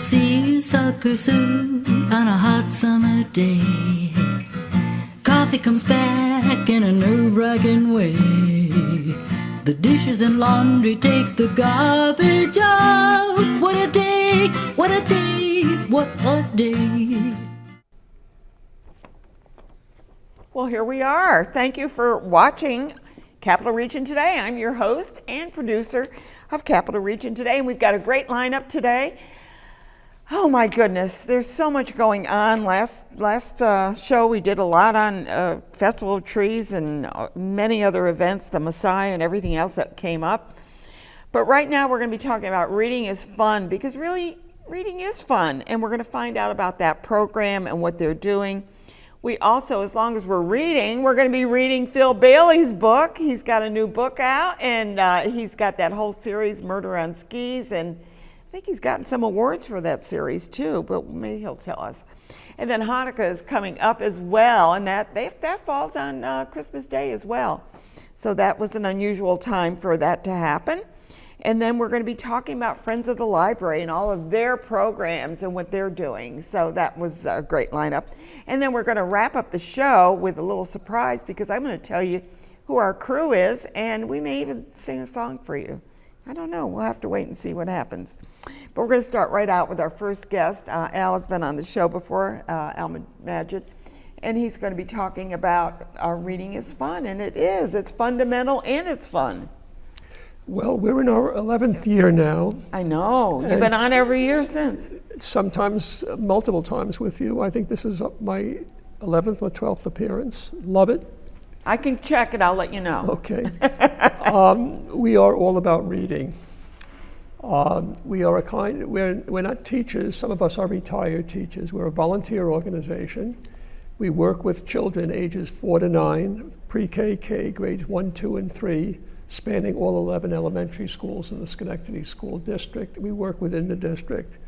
Seersucker soup on a hot summer day. Coffee comes back in a nerve-wracking way. The dishes and laundry take the garbage out. What a day, what a day, what a day. Well, here we are. Thank you for watching Capital Region Today. I'm your host and producer of Capital Region Today, and we've got a great lineup today. Oh my goodness, there's so much going on. Last show we did a lot on Festival of Trees and many other events, the Messiah and everything else that came up. But right now we're going to be talking about reading is fun, because really reading is fun, and we're going to find out about that program and what they're doing. We also, as long as we're reading, we're going to be reading Phil Bailey's book. He's got a new book out, and he's got that whole series, Murder on Skis, and I think he's gotten some awards for that series too, but maybe he'll tell us. And then Hanukkah is coming up as well, and that falls on Christmas Day as well. So that was an unusual time for that to happen. And then we're going to be talking about Friends of the Library and all of their programs and what they're doing. So that was a great lineup. And then we're going to wrap up the show with a little surprise, because I'm going to tell you who our crew is, and we may even sing a song for you. I don't know. We'll have to wait and see what happens. But we're going to start right out with our first guest. Al has been on the show before, Al Majid, and he's going to be talking about reading is fun, and it is. It's fundamental and it's fun. Well, we're in our 11th year now. I know. You've been on every year since. Sometimes, multiple times with you. I think this is my 11th or 12th appearance. Love it. I can check it. I'll let you know. Okay. We are all about reading. We're not teachers. Some of us are retired teachers. We're a volunteer organization. We work with children ages 4 to 9, pre-K, K, grades 1, 2, and 3, spanning all 11 elementary schools in the Schenectady School District. We work within the district.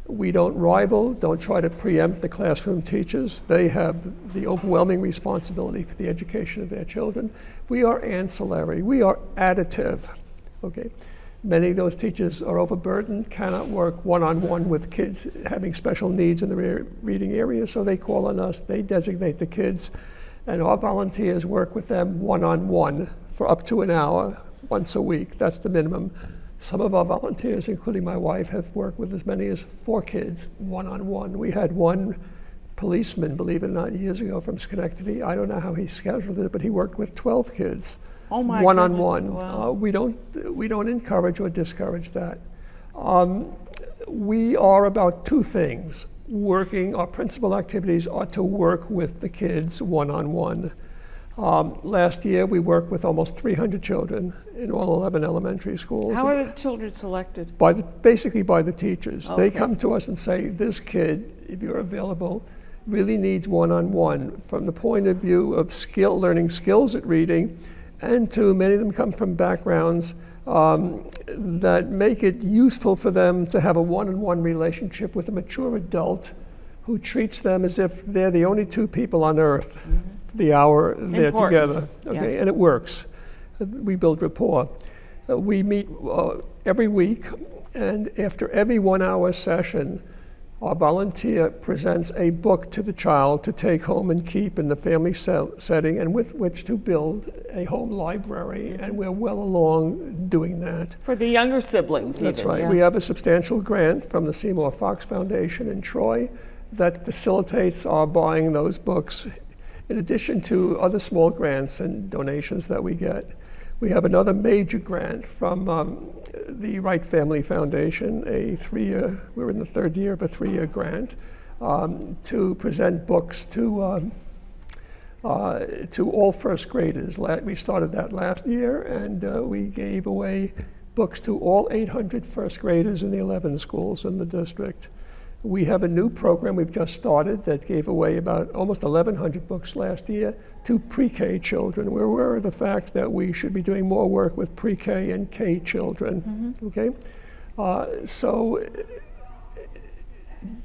We don't rival, don't try to preempt the classroom teachers. They have the overwhelming responsibility for the education of their children. We are ancillary, we are additive, okay? Many of those teachers are overburdened, cannot work one-on-one with kids having special needs in the reading area, so they call on us, they designate the kids, and our volunteers work with them one-on-one for up to an hour, once a week. That's the minimum. Some of our volunteers, including my wife, have worked with as many as 4 kids one-on-one. We had one policeman, believe it or not, years ago from Schenectady. I don't know how he scheduled it, but he worked with 12 kids. Oh my one-on-one. Goodness. Wow. We don't encourage or discourage that. We are about 2 things. Our principal activities are to work with the kids one-on-one. Last year, we worked with almost 300 children in all 11 elementary schools. How are the children selected? Basically by the teachers. Okay. They come to us and say, this kid, if you're available, really needs one-on-one from the point of view of learning skills at reading, and many of them come from backgrounds that make it useful for them to have a one-on-one relationship with a mature adult who treats them as if they're the only 2 people on earth. Mm-hmm. The hour they're together, okay, yeah. And it works. We build rapport. We meet every week, and after every 1-hour session, our volunteer presents a book to the child to take home and keep in the family setting, and with which to build a home library, and we're well along doing that. For the younger siblings, That's even, right. Yeah. We have a substantial grant from the Seymour Fox Foundation in Troy that facilitates our buying those books, in addition to other small grants and donations that we get. We have another major grant from the Wright Family Foundation, we're in the 3rd year of a 3-year grant, to present books to all first graders. We started that last year, and we gave away books to all 800 first graders in the 11 schools in the district. We have a new program we've just started that gave away about almost 1,100 books last year to pre-K children. We're aware of the fact that we should be doing more work with pre-K and K children, okay? So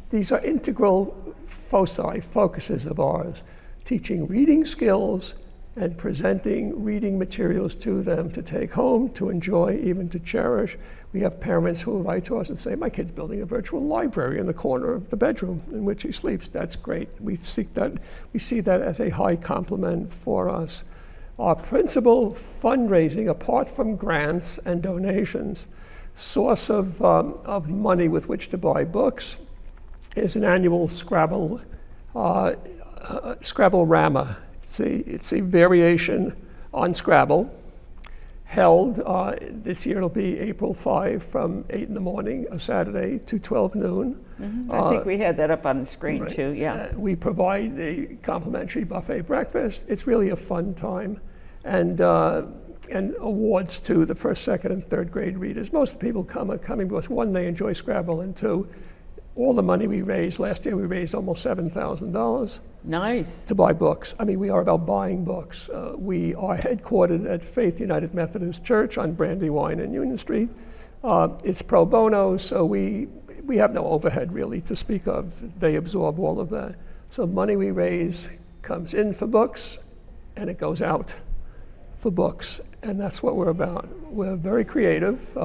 these are integral focuses of ours, teaching reading skills and presenting reading materials to them to take home, to enjoy, even to cherish. We have parents who will write to us and say, my kid's building a virtual library in the corner of the bedroom in which he sleeps. That's great. We see that as a high compliment for us. Our principal fundraising, apart from grants and donations, source of money with which to buy books is an annual Scrabble-Rama. It's a variation on Scrabble, held, this year it'll be April 5 from 8 in the morning, a Saturday, to 12 noon. I think we had that up on the screen Right. too, yeah. We provide a complimentary buffet breakfast. It's really a fun time. And awards to the first, second, and third grade readers. Most people are coming because, one, they enjoy Scrabble, and two, all the money we raised, last year we raised almost $7,000 Nice. to buy books. I mean, we are about buying books. We are headquartered at Faith United Methodist Church on Brandywine and Union Street. It's pro bono, so we have no overhead really to speak of. They absorb all of that. So money we raise comes in for books, and it goes out for books, and that's what we're about. We're very creative.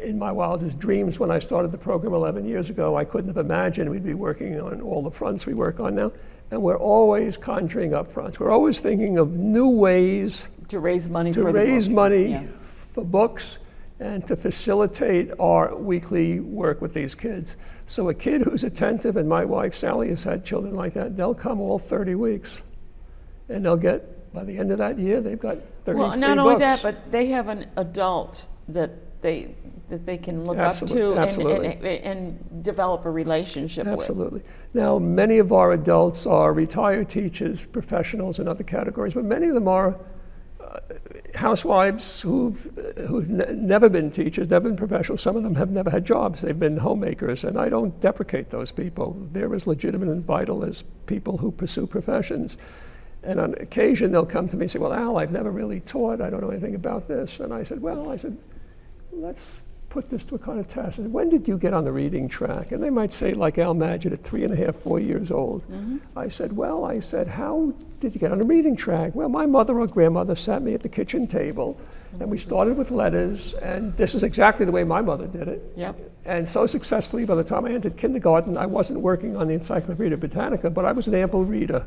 In my wildest dreams, when I started the program 11 years ago, I couldn't have imagined we'd be working on all the fronts we work on now. And we're always conjuring up fronts. We're always thinking of new ways To raise money to for the raise books. money Yeah. for books and to facilitate our weekly work with these kids. So a kid who's attentive, and my wife Sally has had children like that, they'll come all 30 weeks. And they'll get, by the end of that year, they've got 33 Well, not only books. that, but they have an adult that they can look Absolutely, up to absolutely. and develop a relationship with. Absolutely. Now, many of our adults are retired teachers, professionals in other categories, but many of them are housewives who've never been teachers, never been professionals. Some of them have never had jobs. They've been homemakers, and I don't deprecate those people. They're as legitimate and vital as people who pursue professions. And on occasion, they'll come to me and say, well, Al, I've never really taught. I don't know anything about this. And I said, let's put this to a kind of test. And when did you get on the reading track? And they might say, like Al Magid at 3.5, 4 years old. I said, how did you get on the reading track? Well, my mother or grandmother sat me at the kitchen table, and we started with letters, and this is exactly the way my mother did it. Yep. And so successfully, by the time I entered kindergarten, I wasn't working on the Encyclopedia Britannica, but I was an ample reader.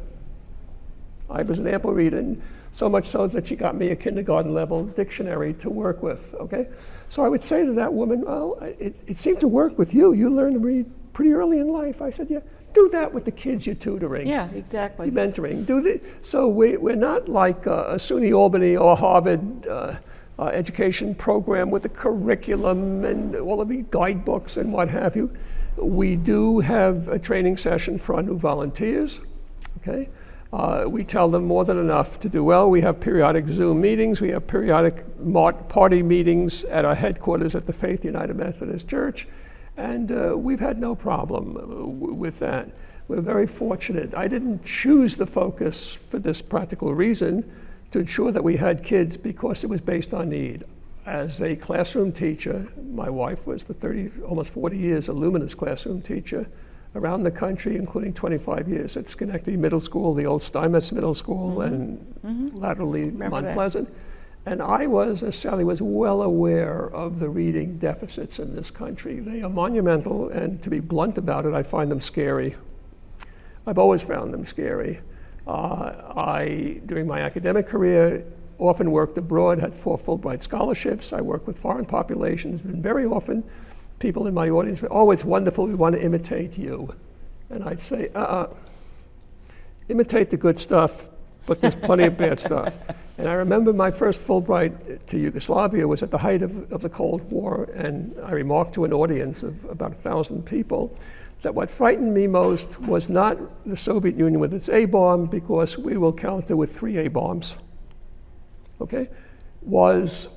And so much so that she got me a kindergarten level dictionary to work with, okay? So I would say to that woman, well, it seemed to work with you. You learned to read pretty early in life. I said, yeah, do that with the kids you're tutoring. Yeah, exactly. Mentoring. So we're not like a SUNY Albany or Harvard education program with a curriculum and all of the guidebooks and what have you. We do have a training session for our new volunteers, okay? We tell them more than enough to do well. We have periodic Zoom meetings. We have periodic party meetings at our headquarters at the Faith United Methodist Church. And we've had no problem with that. We're very fortunate. I didn't choose the focus for this practical reason, to ensure that we had kids, because it was based on need. As a classroom teacher, my wife was for almost 40 years a luminous classroom teacher around the country, including 25 years at Schenectady Middle School, the old Steinmetz Middle School, and latterly Mount Pleasant. And I was, as Sally was, well aware of the reading deficits in this country. They are monumental, and to be blunt about it, I find them scary. I've always found them scary. I, during my academic career, often worked abroad, had 4 Fulbright scholarships. I worked with foreign populations, and very often people in my audience were, oh, it's wonderful, we want to imitate you. And I'd say, imitate the good stuff, but there's plenty of bad stuff. And I remember my first Fulbright to Yugoslavia was at the height of the Cold War, and I remarked to an audience of about 1,000 people that what frightened me most was not the Soviet Union with its A-bomb, because we will counter with 3 A-bombs, okay, was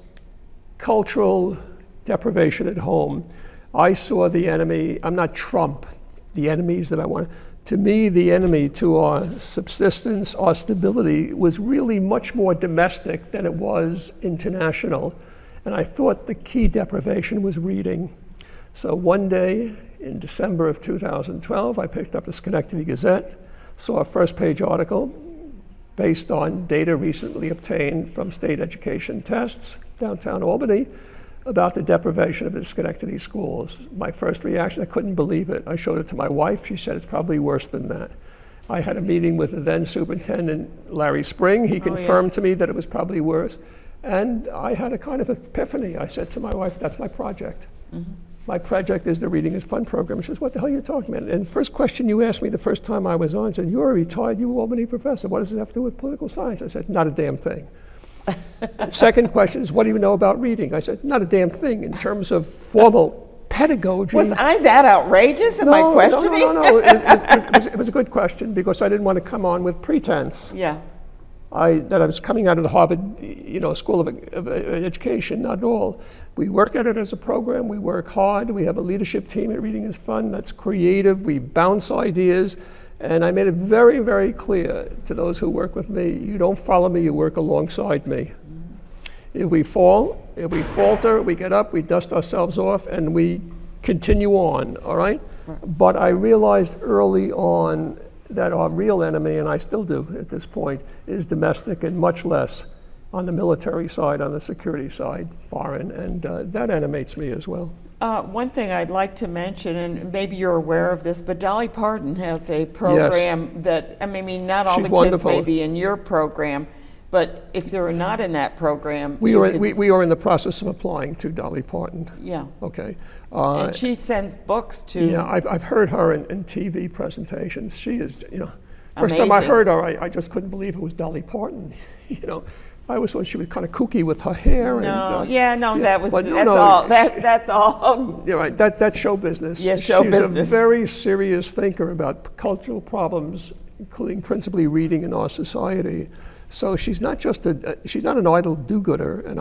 cultural deprivation at home. I saw the enemy, I'm not Trump, the enemies that I want. To me, the enemy to our subsistence, our stability, was really much more domestic than it was international. And I thought the key deprivation was reading. So one day in December of 2012, I picked up the Schenectady Gazette, saw a first page article, based on data recently obtained from state education tests, downtown Albany, about the deprivation of the Schenectady schools. My first reaction, I couldn't believe it. I showed it to my wife. She said, it's probably worse than that. I had a meeting with the then superintendent, Larry Spring. He confirmed to me that it was probably worse. And I had a kind of epiphany. I said to my wife, that's my project. My project is the Reading is Fun program. She says, what the hell are you talking about? And the first question you asked me the first time I was on, said, you're a retired Albany professor. What does it have to do with political science? I said, not a damn thing. Second question is, what do you know about reading? I said, not a damn thing in terms of formal pedagogy. Was I that outrageous in my questioning? No. It was a good question because I didn't want to come on with pretense. Yeah. That I was coming out of the Harvard, School of Education. Not at all. We work at it as a program. We work hard. We have a leadership team at Reading is Fun that's creative. We bounce ideas. And I made it very, very clear to those who work with me, you don't follow me, you work alongside me. If we fall, if we falter, we get up, we dust ourselves off, and we continue on, all right? But I realized early on that our real enemy, and I still do at this point, is domestic and much less on the military side, on the security side, foreign, and that animates me as well. One thing I'd like to mention, and maybe you're aware of this, but Dolly Parton has a program that, I mean, not all She's the kids wonderful. may be in your program, but if they're not in that program, we are in the process of applying to Dolly Parton. Yeah. Okay. And she sends books to. Yeah, I've heard her in TV presentations. She is, first time I Amazing. heard her, I just couldn't believe it was Dolly Parton. I always thought she was kind of kooky with her hair. That's all. You're right, that's show business. Yes, show business. She's a very serious thinker about cultural problems, including principally reading in our society. So she's not just she's not an idle do-gooder. And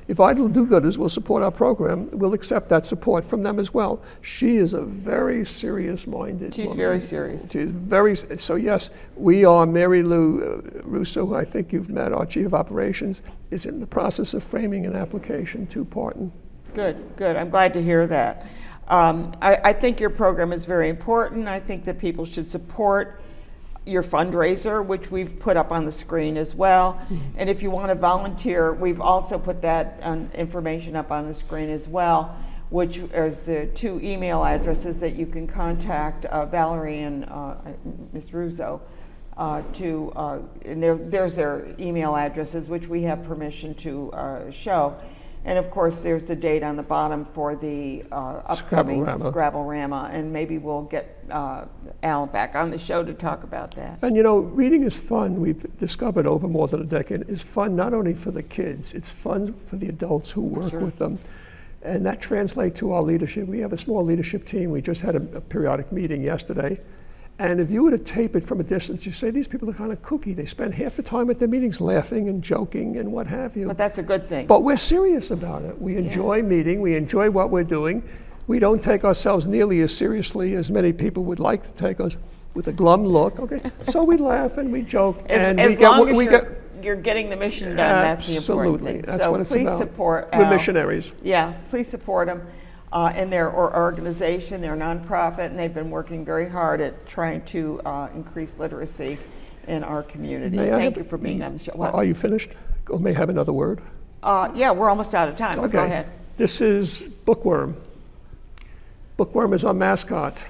if idle do-gooders will support our program, we'll accept that support from them as well. She is a very serious-minded She's woman. very serious. She's very, so yes, we are, Mary Lou Russo, who I think you've met, our Chief of Operations, is in the process of framing an application to Parton. Good. I'm glad to hear that. I think your program is very important. I think that people should support your fundraiser, which we've put up on the screen as well. And if you want to volunteer, we've also put that information up on the screen as well, which is the 2 email addresses that you can contact Valerie and Ms. Russo and there's their email addresses, which we have permission to show. And of course, there's the date on the bottom for the upcoming Scrabble-Rama, and maybe we'll get Al back on the show to talk about that. And reading is fun, we've discovered over more than a decade, is fun not only for the kids, it's fun for the adults who work with them. And that translates to our leadership. We have a small leadership team. We just had a periodic meeting yesterday. And if you were to tape it from a distance, you say, these people are kind of kooky. They spend half the time at the meetings laughing and joking and what have you. But that's a good thing. But we're serious about it. We enjoy meeting. We enjoy what we're doing. We don't take ourselves nearly as seriously as many people would like to take us, with a glum look. Okay, so we laugh and we joke. As long as you're getting the mission done, that's the important thing. Absolutely, that's so what it's please about. Support We're Al. missionaries. Yeah, please support them. In their organization, their nonprofit, and they've been working very hard at trying to increase literacy in our community. Thank you for being on the show. What? Are you finished? Or may I have another word? Yeah, we're almost out of time. Okay. Go ahead. This is Bookworm. Bookworm is our mascot.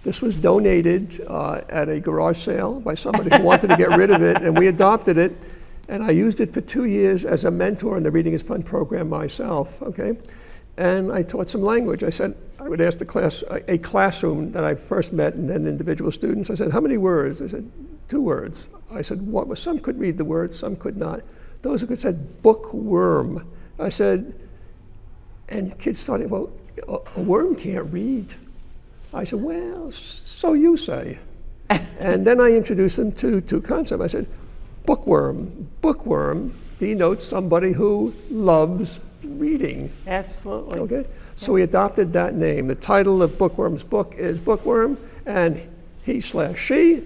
This was donated at a garage sale by somebody who wanted to get rid of it, and we adopted it. And I used it for 2 years as a mentor in the Reading is Fun program myself, okay? And I taught some language. I said, I would ask the class, a classroom that I first met and then individual students, I said, how many words? They said, 2 words. I said, what? Well, some could read the words, some could not. Those who could said, bookworm. I said, and kids started, well, a worm can't read. I said, well, so you say. And then I introduced them to 2 concepts. I said, bookworm. Bookworm denotes somebody who loves reading. Absolutely. Okay, so we adopted that name. The title of Bookworm's book is Bookworm, and he/she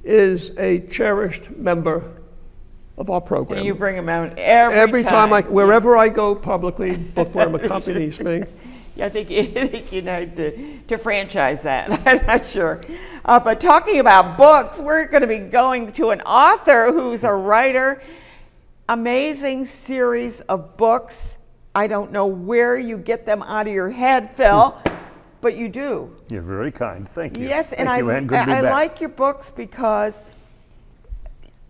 is a cherished member of our program. And you bring them out every time. Wherever I go publicly, Bookworm accompanies me. I think you know to franchise that. I'm not sure. But talking about books, we're going to be going to an author who's a writer. Amazing series of books. I don't know where you get them out of your head, Phil, but you do. You're very kind. Thank you. Yes, and Thank you, Ann. Good to be I back. like your books because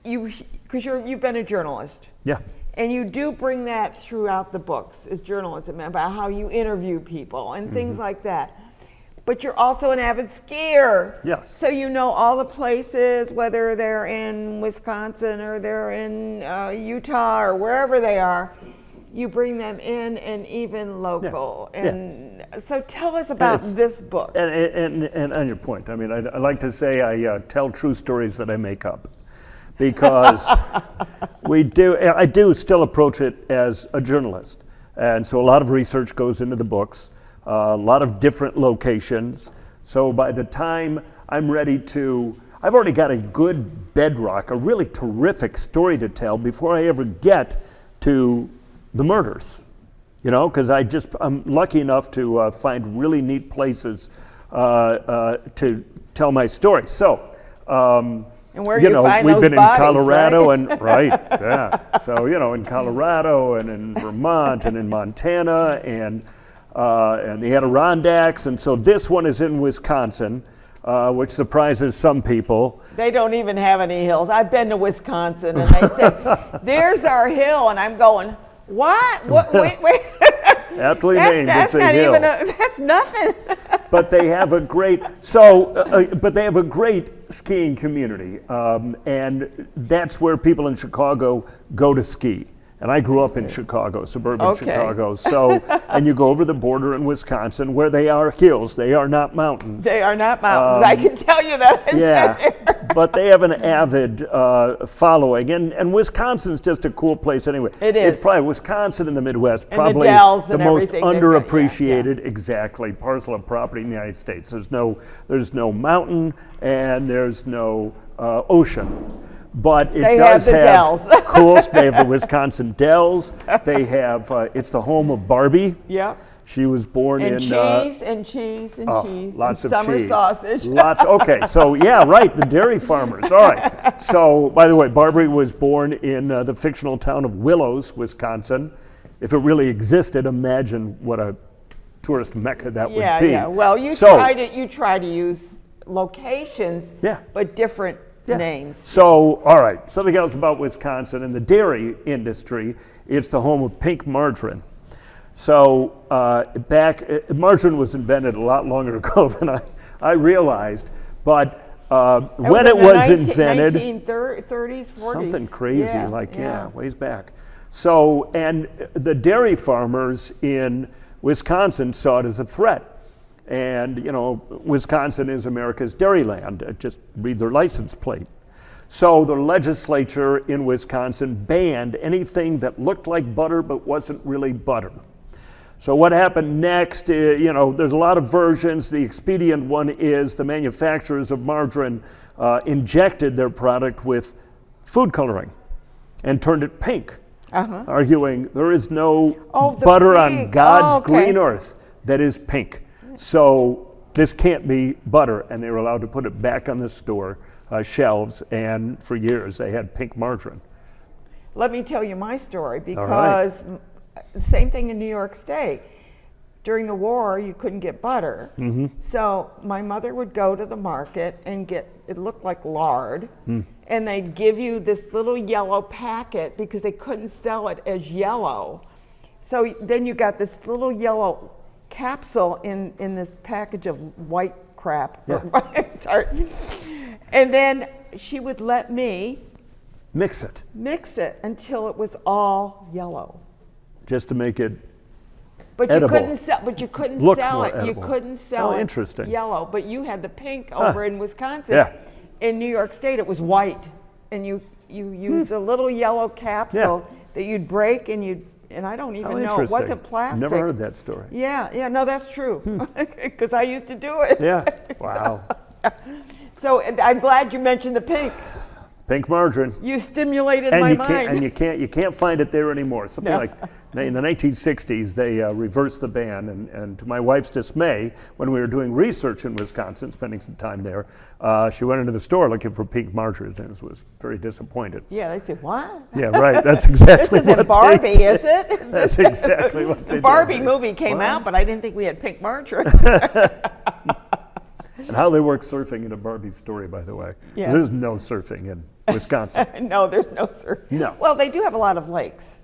you've been a journalist. Yeah. And you do bring that throughout the books as journalism, about how you interview people and things like that. But you're also an avid skier. Yes. So you know all the places, whether they're in Wisconsin or they're in Utah or wherever they are. You bring them in and even local. Yeah. And so tell us about this book. And on your point, I mean, I like to say I tell true stories that I make up. Because I do still approach it as a journalist. And so a lot of research goes into the books, a lot of different locations. So by the time I'm ready I've already got a good bedrock, a really terrific story to tell before I ever get to the murders. You know, because I'm lucky enough to find really neat places to tell my story. So, and where you find we've those been bodies, in Colorado right? and yeah. So in Colorado and in Vermont and in Montana and the Adirondacks, and so this one is in Wisconsin, which surprises some people. They don't even have any hills. I've been to Wisconsin, and they said, "There's our hill," and I'm going, "What? What? Wait." Aptly named. That's it's a not hill. even that's nothing. But they have a great skiing community, and that's where people in Chicago go to ski. And I grew up in Chicago, suburban Chicago. So, and you go over the border in Wisconsin, where they are hills; they are not mountains. They are not mountains. I can tell you that. I've been there. But they have an avid following, and Wisconsin's just a cool place anyway. It is. It's probably Wisconsin in the Midwest, And the probably dells the and most everything they've got, underappreciated, exactly, parcel of property in the United States. There's no mountain and there's no ocean. But it does have the dells. cool. They have the Wisconsin Dells. They have. It's the home of Barbie. Yeah. She was born And in cheese and cheese and cheese. Lots and of summer cheese. sausage. Lots. Okay. So yeah, right. The dairy farmers. All right. So by the way, Barbie was born in the fictional town of Willows, Wisconsin. If it really existed, imagine what a tourist mecca that would be. Yeah. Well, you try to use locations, but different names. So, all right, something else about Wisconsin and the dairy industry, it's the home of pink margarine. So margarine was invented a lot longer ago than I realized, but when it was invented, 1930s, 40s. something crazy, ways back. So, and the dairy farmers in Wisconsin saw it as a threat. And, Wisconsin is America's dairy land. Just read their license plate. So the legislature in Wisconsin banned anything that looked like butter but wasn't really butter. So what happened next, there's a lot of versions. The expedient one is the manufacturers of margarine injected their product with food coloring and turned it pink, arguing there is no butter on God's green earth that is pink. So this can't be butter, and they were allowed to put it back on the store shelves, and for years they had pink margarine. Let me tell you my story, because the same thing in New York State. During the war, you couldn't get butter. So my mother would go to the market and get, it looked like lard, and they'd give you this little yellow packet because they couldn't sell it as yellow. So then you got this little yellow capsule in this package of white crap. And then she would let me mix it until it was all yellow. Just to make it But edible. You couldn't Look sell more it. edible. You couldn't sell it interesting. yellow, but you had the pink over in Wisconsin. Yeah. In New York State, it was white, and you used a little yellow capsule that you'd break, and I don't even know, it wasn't plastic. Never heard that story. Yeah, no, that's true, because I used to do it. Yeah, wow. So I'm glad you mentioned the pink. Pink Margarine. You stimulated And my you mind. can't, and you can't find it there anymore. Something No. like in the 1960s, they reversed the ban, and to my wife's dismay, when we were doing research in Wisconsin, spending some time there, she went into the store looking for Pink Margarine and was very disappointed. Yeah, they said, what? Yeah, right. That's exactly This what isn't they Barbie, did. is it? That's exactly what they The Barbie did. movie came out, but I didn't think we had pink margarine. And how they work surfing in a Barbie story, by the way. 'Cause Yeah. There's no surfing in Wisconsin. No, there's no sir. No. Well, they do have a lot of lakes.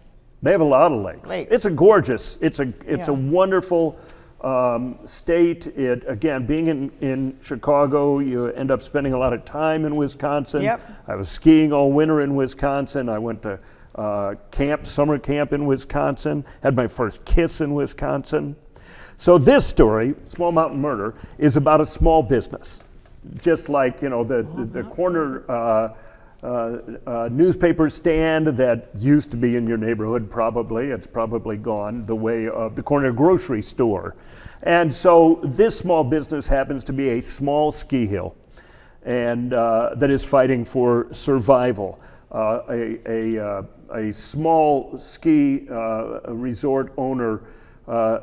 They have a lot of lakes. Lakes. It's a gorgeous, it's Yeah. a wonderful state. It, again, being in Chicago, you end up spending a lot of time in Wisconsin. Yep. I was skiing all winter in Wisconsin. I went to summer camp in Wisconsin, had my first kiss in Wisconsin. So this story, Small Mountain Murder, is about a small business. Just like, the corner newspaper stand that used to be in your neighborhood, probably. It's probably gone the way of the corner grocery store. And so this small business happens to be a small ski hill and that is fighting for survival. A small ski resort owner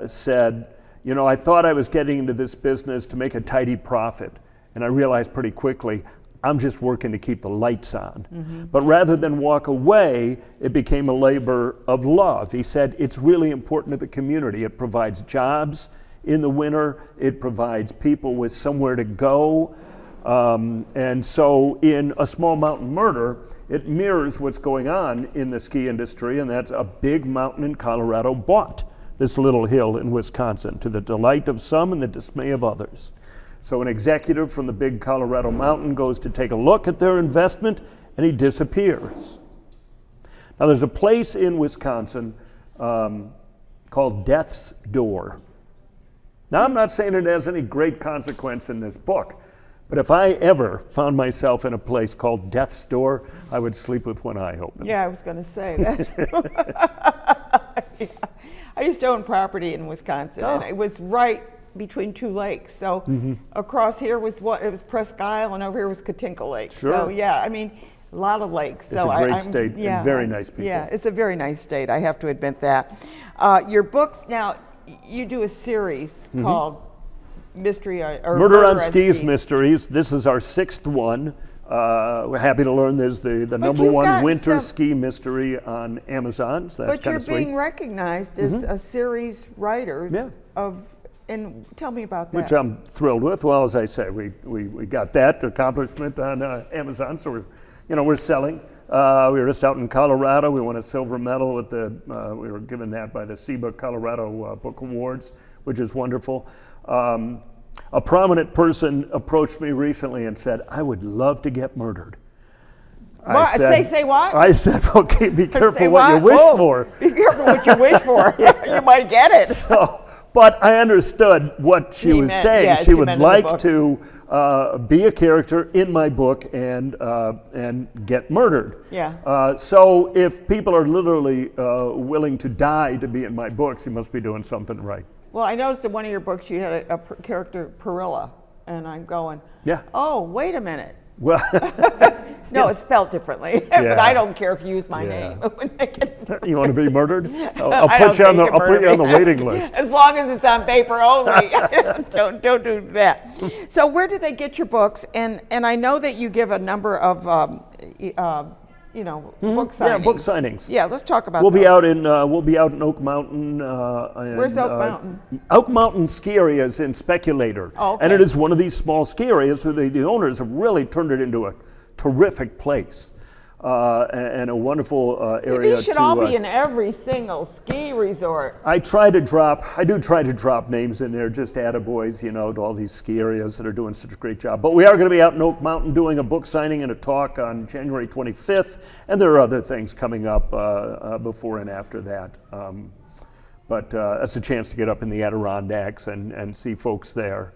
said, I thought I was getting into this business to make a tidy profit. And I realized pretty quickly, I'm just working to keep the lights on. But rather than walk away, it became a labor of love. He said, it's really important to the community. It provides jobs in the winter. It provides people with somewhere to go. And so in A Small Mountain Murder, it mirrors what's going on in the ski industry, and that's a big mountain in Colorado bought this little hill in Wisconsin, to the delight of some and the dismay of others. So an executive from the big Colorado mountain goes to take a look at their investment, and he disappears. Now there's a place in Wisconsin called Death's Door. Now I'm not saying it has any great consequence in this book, but if I ever found myself in a place called Death's Door, I would sleep with one eye open. Yeah, I was going to say that. Yeah. I used to own property in Wisconsin, and it was right between two lakes. So across here was it was Presque Isle, and over here was Katinka Lake. Sure. So yeah, I mean, a lot of lakes. It's a great state and very nice people. Yeah, it's a very nice state. I have to admit that. Your books now, you do a series called Mystery or Murder on Skis Mysteries. This is our 6th one. We're happy to learn there's the number you've one got winter some- ski mystery on Amazon. So that's But you're kind of sweet. being recognized as a series writer Yeah. and tell me about that. Which I'm thrilled with. Well, as I say, we got that accomplishment on Amazon, so we're selling. We were just out in Colorado. We won a silver medal at we were given that by the SEBA Colorado Book Awards, which is wonderful. A prominent person approached me recently and said, I would love to get murdered. What? Say what? I said, okay, be Say careful what you wish Whoa. for. Be careful what you wish for. You might get it. So, but I understood what she was saying. yeah, she she would meant in the like book. to be a character in my book and get murdered. Yeah. So if people are literally willing to die to be in my books, you must be doing something right. Well, I noticed in one of your books you had a character, Perilla, and I'm going, Yeah. oh, wait a minute. Well, No, it's spelled differently, Yeah. but I don't care if you use my Yeah. name. you want to be murdered? I'll I put don't you on think the I'll put you on the murder me. waiting list. As long as it's on paper only. don't do that. So where do they get your books? And I know that you give a number of book signings. Yeah, book signings. Yeah, let's talk about We'll those. be out in Oak Mountain. Where's Oak Mountain? Oak Mountain ski area is in Speculator, Oh, okay. and it is one of these small ski areas where the owners have really turned it into a terrific place and a wonderful area. These should all be in every single ski resort. I do try to drop names in there, just attaboys, to all these ski areas that are doing such a great job. But we are going to be out in Oak Mountain doing a book signing and a talk on January 25th, and there are other things coming up before and after that. But that's a chance to get up in the Adirondacks and see folks there.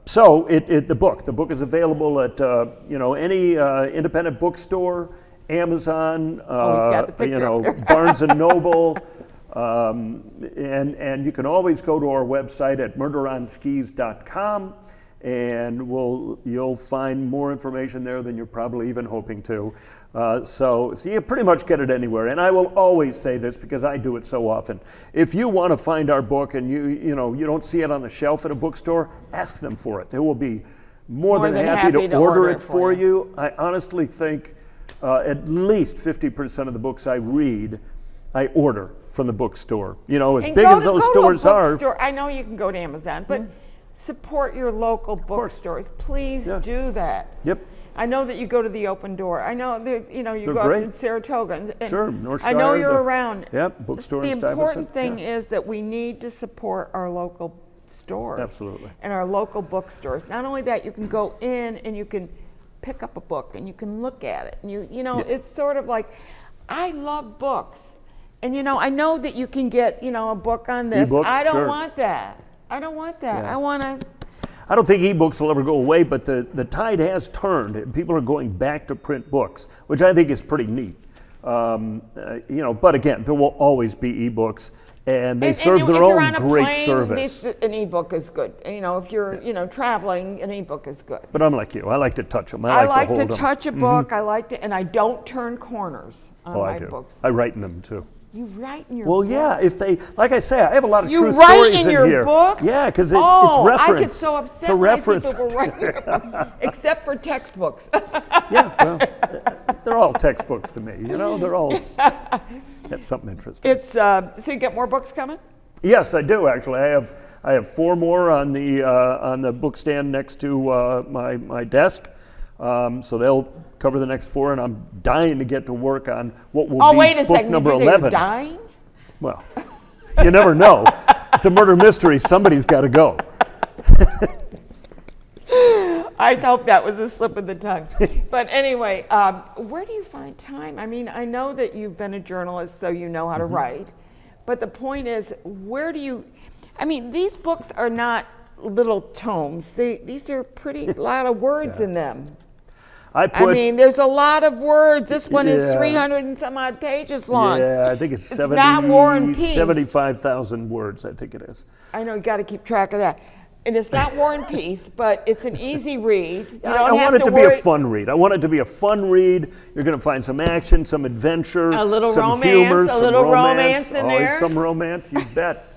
So the book is available at any independent bookstore, Amazon, he's got the picture up there. Barnes and Noble, and you can always go to our website at murderonskis.com and you'll find more information there than you're probably even hoping to. So you pretty much get it anywhere. And I will always say this because I do it so often. If you want to find our book and you don't see it on the shelf at a bookstore, ask them for it. They will be more than happy to order it for you. I honestly think at least 50% of the books I read, I order from the bookstore. As big as those stores are. I know you can go to Amazon, but support your local bookstores. Please do that. Yep. I know that you go to the Open Door. I know that you go up in Saratoga. And sure, North I know you're around. Yep, bookstores. The important thing is that we need to support our local stores. Absolutely. And our local bookstores. Not only that, you can go in and you can pick up a book and you can look at it. And it's sort of like, I love books. And I know that you can get, a book on this. E-books, I don't sure. want that. I don't want that. Yeah. I want to. I don't think ebooks will ever go away, but the tide has turned. People are going back to print books, which I think is pretty neat. But again, there will always be ebooks, and they serve their own great service. An ebook is good. If you're traveling, an ebook is good. But I'm like you. I like to touch them. I like to to hold them. touch a book. I like to, and I don't turn corners on my I do. books. I write in them too. You write in your Well, book? yeah. If they, like I say, I have a lot of You true write stories in your here. books? Yeah, because it's reference. I get so upset It's a when I reference. see people write, except for textbooks. Yeah, well, they're all textbooks to me. They're all have something interesting. It's so you get more books coming? Yes, I do actually. I have 4 more on the book stand next to my desk. So they'll cover the next 4, and I'm dying to get to work on what will be wait a book second. number Did you say 11. you're dying? Well, you never know. It's a murder mystery. Somebody's got to go. I hope that was a slip of the tongue. But anyway, where do you find time? I mean, I know that you've been a journalist, so you know how to write. But the point is, where do you? I mean, these books are not little tomes. These are pretty lot of words in them. I mean, there's a lot of words. This one is 300 and some odd pages long. Yeah, I think it's 70, not War and Peace. 75,000 words, I think it is. I know, you got to keep track of that. And it's not War and Peace, but it's an easy read. You I don't want have it to be worry. a fun read. I want it to be a fun read. You're going to find some action, some adventure, A little some romance, humor, a some little romance romance in Always there. some romance, you bet.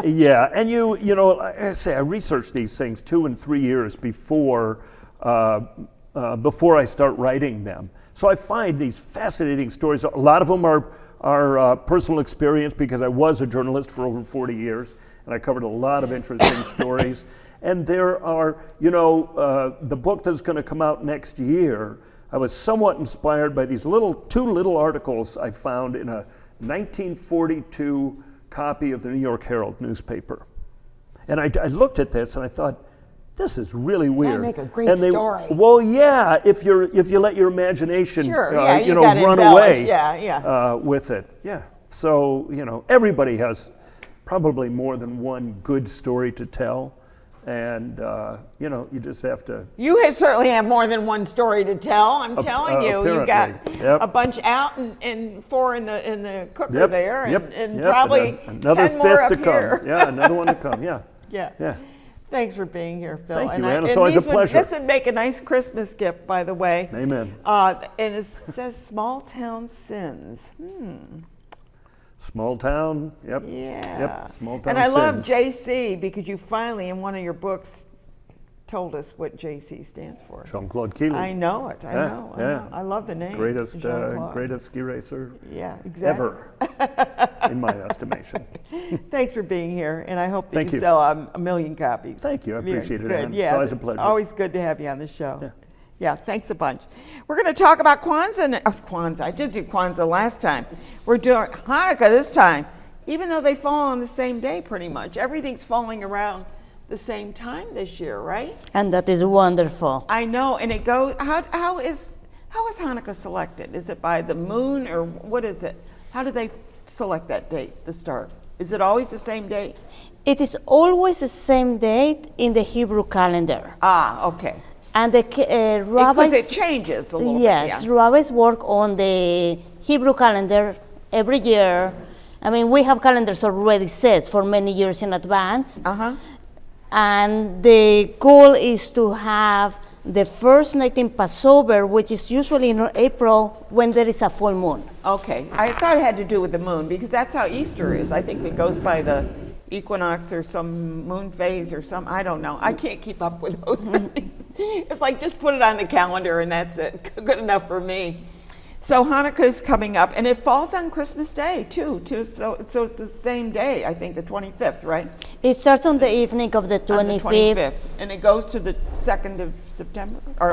Yeah, and like I say, I research these things 2 and 3 years before I start writing them. So I find these fascinating stories. A lot of them are personal experience because I was a journalist for over 40 years, and I covered a lot of interesting stories. And there are, the book that's going to come out next year, I was somewhat inspired by these 2 little articles I found in a 1942 copy of the New York Herald newspaper. And I looked at this and I thought, this is really weird. Make a great story. Well, yeah, if you let your imagination, gotta run embellish. away with it. Yeah. So everybody has probably more than one good story to tell, and you just have to. You certainly have more than one story to tell. I'm telling you, you got Yep. a bunch out and 4 in the cooker there, and Yep. probably another 10 more 5th up to here. come. Yeah, another one to come. Yeah. Yeah. Thanks for being here, Phil. Thank you, and Ann. It's always a pleasure. This would make a nice Christmas gift, by the way. Amen. And it says Small Town Sins. Small town. Yep. Yeah. Yep. Small town. And I love sins. JC because you finally, in one of your books, told us what JC stands for. Jean-Claude Keely. I know it. I know. I love the name. Greatest Jean-Claude. ski racer Yeah, exactly. ever, in my estimation. Thanings for being here, and I hope that Thank you you. sell a million copies. Thank you. I Very appreciate it, good. Ann. Yeah, It's always a pleasure. Always good to have you on the show. Yeah. Yeah, thanks a bunch. We're going to talk about Kwanzaa. I did do Kwanzaa last time. We're doing Hanukkah this time, even though they fall on the same day pretty much. Everything's falling around the same time this year, right? And that is wonderful. I know, and it goes. How is Hanukkah selected? Is it by the moon or what is it? How do they select that date to start? Is it always the same date? It is always the same date in the Hebrew calendar. Ah, okay. And the rabbis. Because it changes a little yes, bit. Yeah. rabbis work on the Hebrew calendar every year. I mean, we have calendars already set for many years in advance. Uh-huh. And the goal is to have the first night in Passover, which is usually in April when there is a full moon. Okay, I thought it had to do with the moon because that's how Easter is. I think it goes by the equinox or some moon phase or some, I don't know. I can't keep up with those things. It's like just put it on the calendar and that's it. Good enough for me. So Hanukkah is coming up, and it falls on Christmas Day too. So it's the same day, I think, the 25th, right? It starts on the evening of the On the 25th. and it goes to the 2nd of September or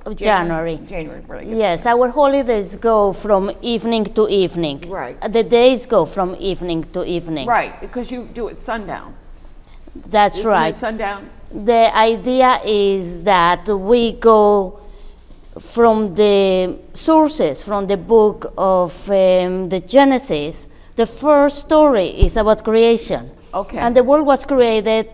Of January. January, really. Good. Yes, our holidays go from evening to evening. Right. The days go from evening to evening. Right, because you do it sundown. That's Isn't right. it sundown? The idea is that we go from the sources, from the book of the Genesis. The first story is about creation. Okay. And the world was created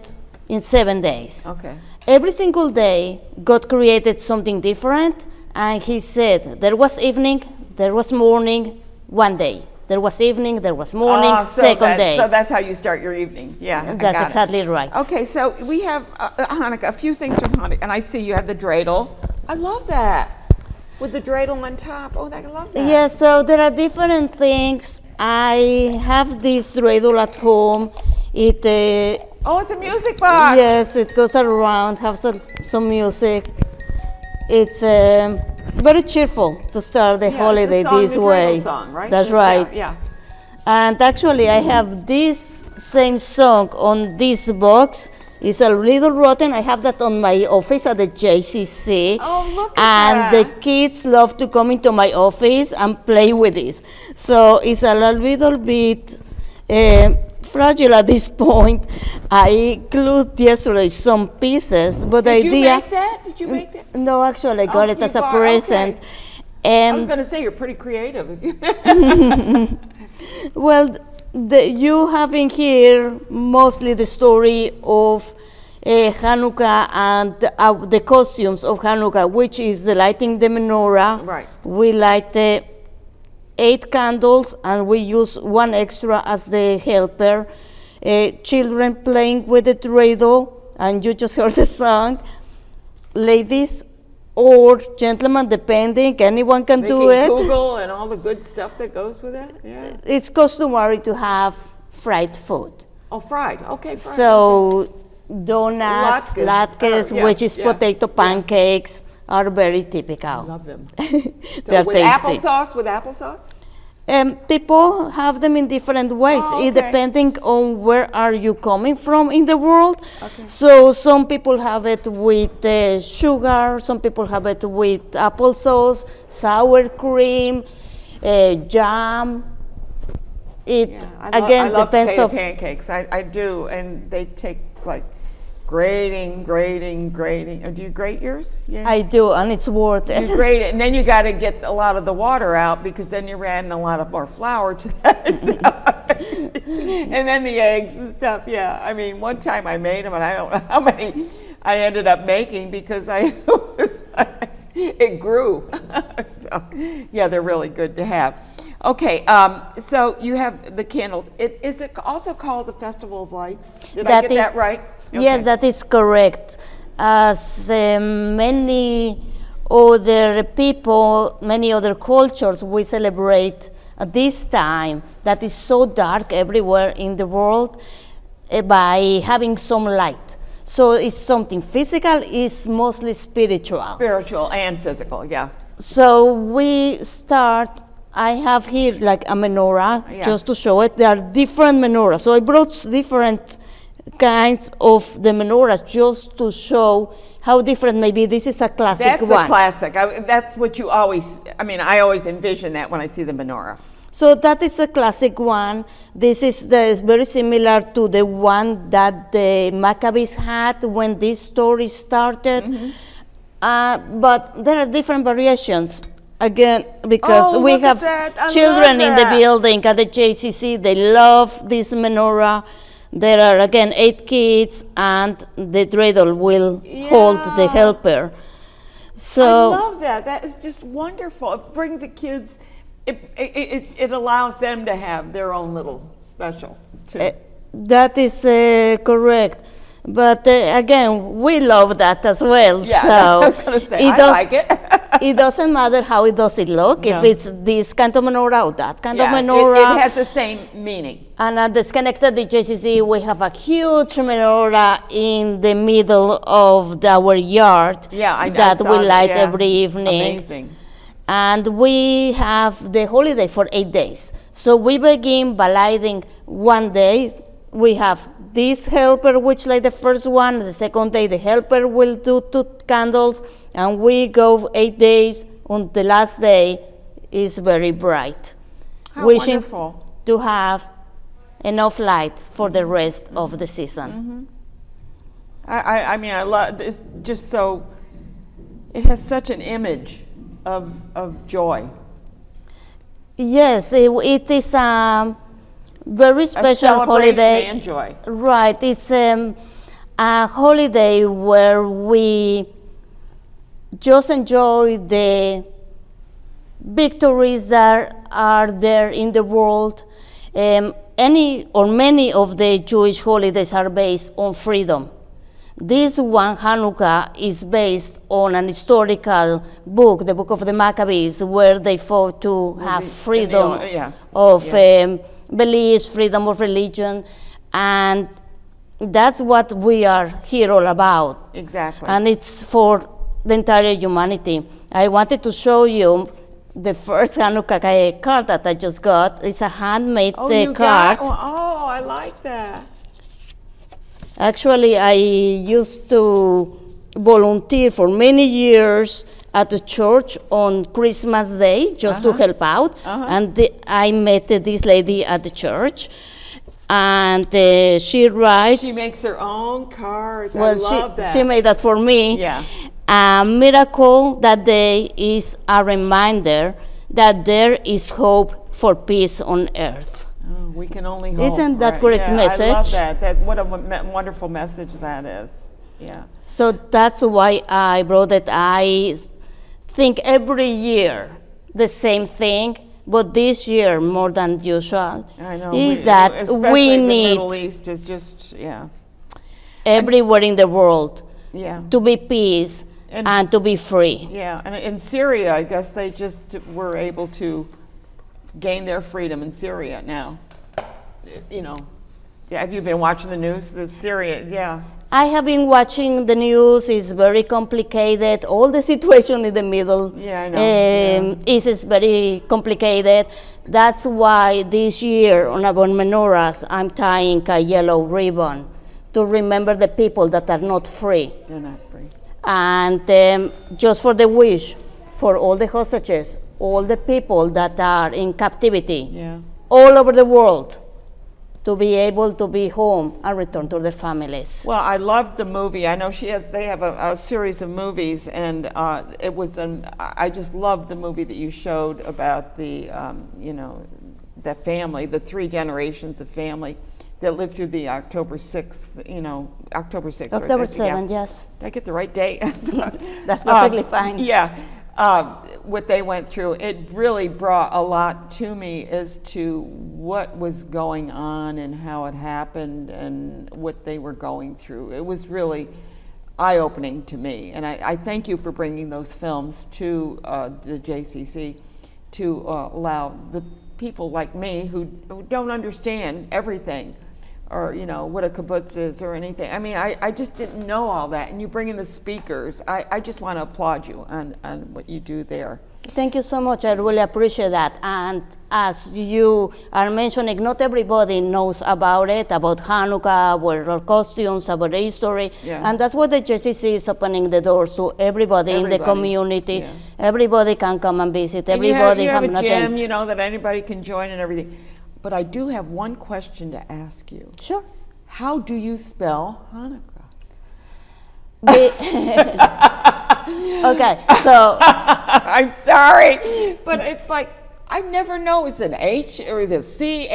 in 7 days. Okay. Every single day, God created something different, and He said, there was evening, there was morning, one day. There was evening, there was morning, second day. So that's how you start your evening. Yeah, I That's got it. exactly right. Okay, so we have Hanukkah, a few things from Hanukkah, and I see you have the dreidel. I love that, with the dreidel on top. Oh, I love that. Yeah, so there are different things. I have this dreidel at home. It Oh, it's a music box. yes, it goes around, have some music. It's very cheerful to start the Yeah, holiday it's the song, this the way. dreidel song, right? That's It's, right. Yeah. And actually, I have this same song on this box. It's a little rotten. I have that on my office at the JCC. Oh, look at and that. the kids love to come into my office and play with this. So it's a little bit fragile at this point. I glued yesterday some pieces, but the Did you idea. make that? Did you make that? No, actually, I got Oh, it you as a bought- present. okay. I was And going to say you're pretty creative. well, you have in here mostly the story of Hanukkah and the costumes of Hanukkah, which is the lighting the menorah. Right. We light 8 candles and we use 1 extra as the helper. Children playing with the dreidel, and you just heard the song. Ladies or gentlemen, depending, anyone can do Making it. Google and all the good stuff that goes with it. Yeah. It's customary to have fried food. Oh, fried. Okay, fried. So donuts, Latkes, latkes, yeah, which is yeah, potato pancakes, are very typical. Love them. They're with tasty. applesauce? With applesauce? People have them in different ways, Oh, it okay. depending on where are you coming from in the world. Okay. So some people have it with sugar, some people have it with applesauce, sour cream, jam. It I love depends potato of pancakes. I do, and they take like grating. Do you grate yours? Yeah. I do, and it's worth You it. grate it, and then you got to get a lot of the water out because then you're adding a lot of more flour to that. And then the eggs and stuff. Yeah, I mean, one time I made them, and I don't know how many I ended up making because it grew. So, yeah, they're really good to have. Okay, so you have the candles. Is it also called the Festival of Lights? Did I get that right? Yes, Okay. that is correct. As many other people, many other cultures, we celebrate at this time that is so dark everywhere in the world by having some light. So it's something physical, it's mostly spiritual. Spiritual and physical, yeah. So we start, I have here like a menorah, Yes. just to show it. There are different menorahs. So I brought different kinds of the menorahs just to show how different maybe this is a classic That's one. the classic. That's what you always, I always envision that when I see the menorah. So that is a classic one. This is very similar to the one that the Maccabees had when this story started. But there are different variations. Again, because Oh, we look at have that. I children love in the that. building at the JCC, they love this menorah. There are again 8 kids, and the dreidel will hold the Yeah. helper. I So love that. That is just wonderful. It brings the kids, it allows them to have their own little special too. that is correct. But again, we love that as well. Yeah, so I was going to say, I like it. It doesn't matter how it does it look, No. if it's this kind of menorah or that kind Yeah, of menorah. it has the same meaning. And at the Schenectady JCC, we have a huge menorah in the middle of our yard Yeah, I that saw we that, light yeah. every evening. Amazing. And we have the holiday for 8 days. So we begin by lighting one day. We have this helper, which light the first one. The second day, the helper will do 2 candles. And we go 8 days. On the last day is very bright. How Wishing wonderful. to have enough light for the rest of the season. I mean, I love this, just so, it has such an image of joy. Yes, it is a very A special celebration holiday. and joy. Right, it's a holiday where we just enjoy the victories that are there in the world. Any or many of the Jewish holidays are based on freedom. This one, Hanukkah, is based on an historical book, the Book of the Maccabees, where they fought to have freedom of beliefs, freedom of religion, and that's what we are here all about. Exactly. And it's for the entire humanity. I wanted to show you the first Hanukkah card that I just got. It's a handmade you card. oh, I like that. Actually, I used to volunteer for many years at the church on Christmas Day just to help out. And I met this lady at the church. And she writes. She makes her own cards. Well, I love that. she made that for me. Yeah. A miracle that day is a reminder that there is hope for peace on earth. Oh, we can only hope. Isn't that right? correct I love message? that. What a wonderful message that is. Yeah. So that's why I brought it. I think every year the same thing, but this year more than usual. I know. Is that especially we the need Middle East is just, everywhere in the world yeah. to be peace and to be free. Yeah, and in Syria, I guess they just were able to gain their freedom in Syria now. You know, have you been watching the news? The Syria, yeah. I have been watching the news. It's very complicated. All the situation in the middle Yeah, I know. is very complicated. That's why this year on our menorahs, I'm tying a yellow ribbon to remember the people that are not free. They're not free. And just for the wish for all the hostages, all the people that are in captivity, Yeah. all over the world, to be able to be home and return to their families. Well, I loved the movie. I know they have a series of movies, and it was I just loved the movie that you showed about the, that family, the 3 generations of family that lived through the October 6th, October 6th. October right? 7th, yes. Did I get the right date? That's perfectly fine. Yeah. What they went through, it really brought a lot to me as to what was going on and how it happened and what they were going through. It was really eye-opening to me, and I thank you for bringing those films to the JCC to allow the people like me who don't understand everything, or what a kibbutz is or anything. I mean, I just didn't know all that, and you bring in the speakers. I just want to applaud you on what you do there. Thank you so much. I really appreciate that. And as you are mentioning, not everybody knows about it, about Hanukkah, about our costumes, about the history. Yeah. And that's what the JCC is opening the doors to everybody in the community. Yeah. Everybody can come and visit. And Everybody you have can a gym, attend. that anybody can join and everything. But I do have one question to ask you. Sure. How do you spell Hanukkah? Okay, so I'm sorry, but it's like, I never know. Is it H or is it C?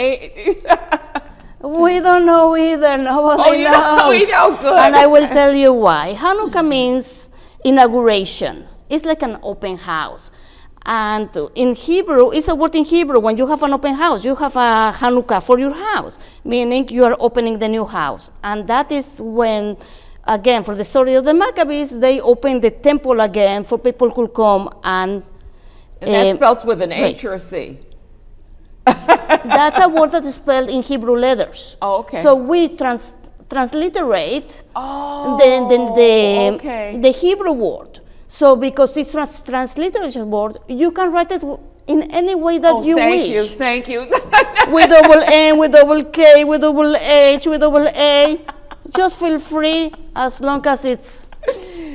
we don't know either. Nobody you knows. don't? We know, good. And I will tell you why. Hanukkah means inauguration. It's like an open house. And in Hebrew, it's a word in Hebrew. When you have an open house, you have a Hanukkah for your house, meaning you are opening the new house. And that is when, again, for the story of the Maccabees, they opened the temple again for people who come and. And that spells with an right. H or a C. That's a word that is spelled in Hebrew letters. Oh, okay. So we transliterate okay. the Hebrew word. So because it's transliteration word, you can write it in any way that you wish. Thank you. With double N, with double K, with double H, with double A. Just feel free as long as it's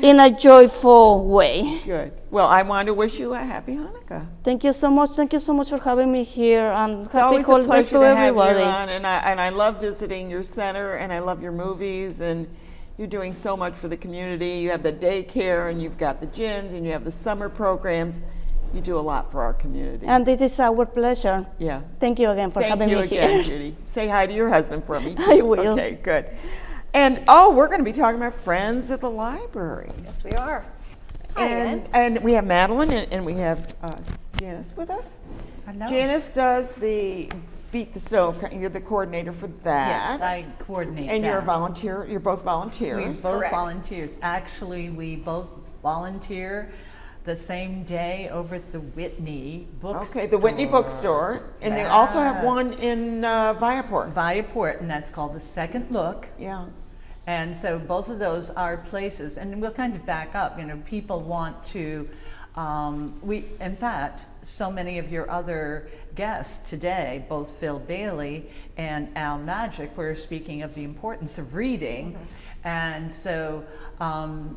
in a joyful way. Good. Well, I want to wish you a happy Hanukkah. Thank you so much. Thank you so much for having me here, and It's happy always a holidays pleasure to to have everybody. you on, and I love visiting your center, and I love your movies, and you're doing so much for the community. You have the daycare, and you've got the gyms, and you have the summer programs. You do a lot for our community. And it is our pleasure. Yeah. Thank you again for Thank having you me again, here. Judy. Say hi to your husband for me. I will. Okay, good. And we're going to be talking about Friends at the Library. Yes, we are. Hi, Ann. And we have Madeline and we have Janice with us. Hello. Janice does the Beat the Snow. You're the coordinator for that. Yes, I coordinate And you're a that. volunteer. You're both volunteers. We're both Correct. volunteers. Actually, we both volunteer the same day over at the Whitney Bookstore. Okay, the Whitney Bookstore, and they also have Yes. one in Viaport. Viaport, and that's called The Second Look. Yeah. And so both of those are places, and we'll kind of back up, people want to, in fact, so many of your other guests today, both Phil Bailey and Al Magic, were speaking of the importance of reading. And so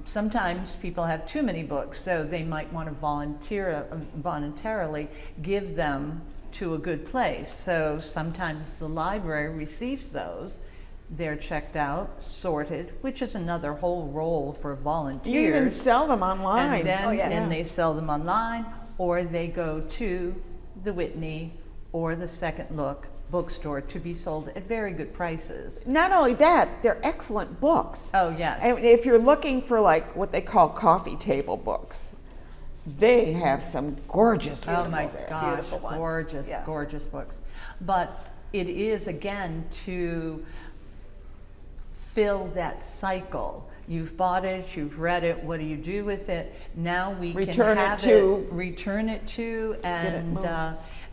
sometimes people have too many books, so they might want to voluntarily give them to a good place. So sometimes the library receives those. They're checked out, sorted, which is another whole role for volunteers. You even sell them online. And then Oh, yes. and they sell them online, or they go to the Whitney or the Second Look bookstore to be sold at very good prices. Not only that, they're excellent books. Oh, yes. And if you're looking for like what they call coffee table books, they have some gorgeous ones Oh my there. gosh, Beautiful ones. gorgeous, Yeah. gorgeous books. But it is, again, to fill that cycle. You've bought it, you've read it, what do you do with it? Now we Return can it have to- return it to, it and moved.